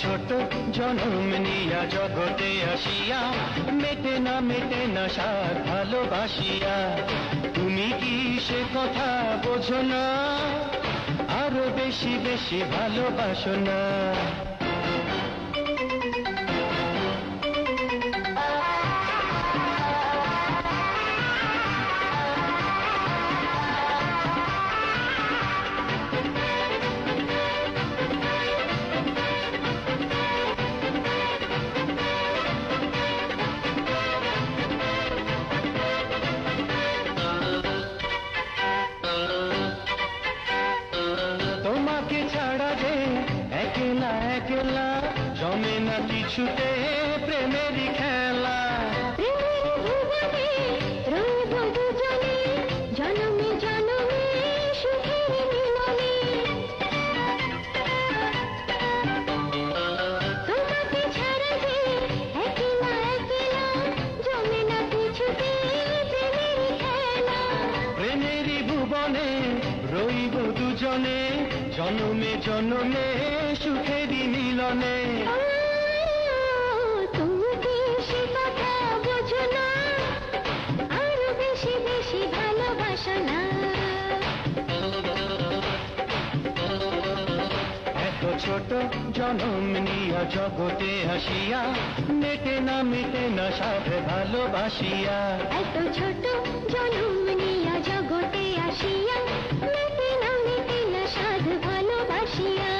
ছোট জনম নিয়া জগতে আসিয়া মেটে না সার ভালোবাসিয়া। তুমি কি সে কথা বোঝো না? আরো বেশি বেশি ভালোবাসো না। তোমাকে ছাড়া যে একলা একলা জমে না কিছুতে প্রেমেরই খেলা। জনমে জনমে সুখের মিলনে তোমাকে ছাড়া যে একলা একলা জমে না কিছুতে প্রেমেরই খেলা। প্রেমেরই ভুবনে রইব দুজনে জনমে জনমে সুখেরই মিলনে। তুমি কি সে কথা বোঝো না? আরো বেশি বেশি ভালোবাসো না। এত ছোট জনম নিয়া জগতে আসিয়া মেটে না সাথ ভালোবাসিয়া। এত ছোট জনম নিয়া জগতে আসিয়া মেটে না সাধ ভালোবাসিয়া।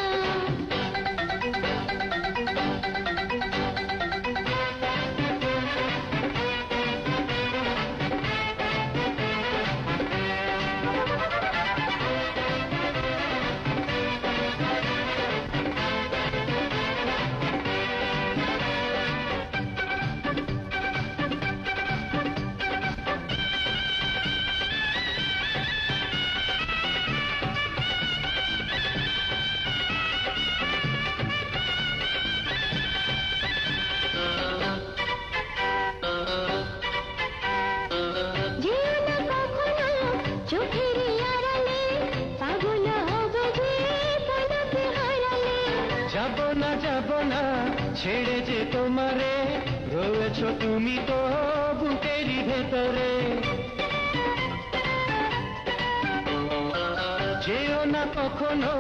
যাব না ছেড়ে যে তোমারে রয়েছ তুমি তো বুকেরই ভেতরে। যেও না কখনো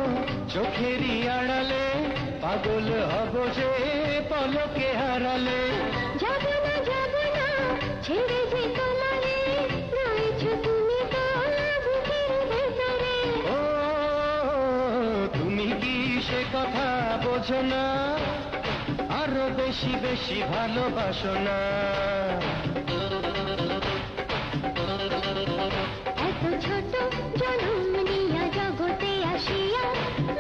চোখেরই আড়ালে পাগল হব যে পলকে হারালে। যাব না ছেড়ে যে তোমারে রয়েছ তুমি তো বুকের ভেতরে। ও তুমি কি সে কথা বোঝো না? আরো বেশি বেশি ভালোবাসো না। এত ছোট জনম নিয়া জগতে আসিয়া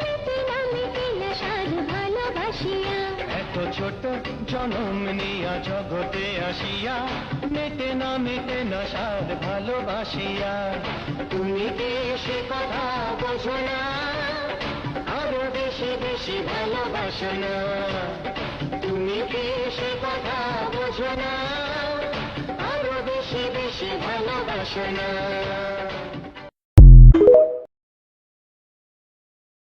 মেটে না সাধ ভালোবাসিয়া। এত ছোট জনম নিয়া জগতে আসিয়া মেটে না সাধ ভালোবাসিয়া। তুমি কি সে কথা বোঝো না? আরো বেশি বেশি ভালোবাসো না। তুমি কি সে কথা বোঝো না? আরো বেশি বেশি ভালোবাসো না।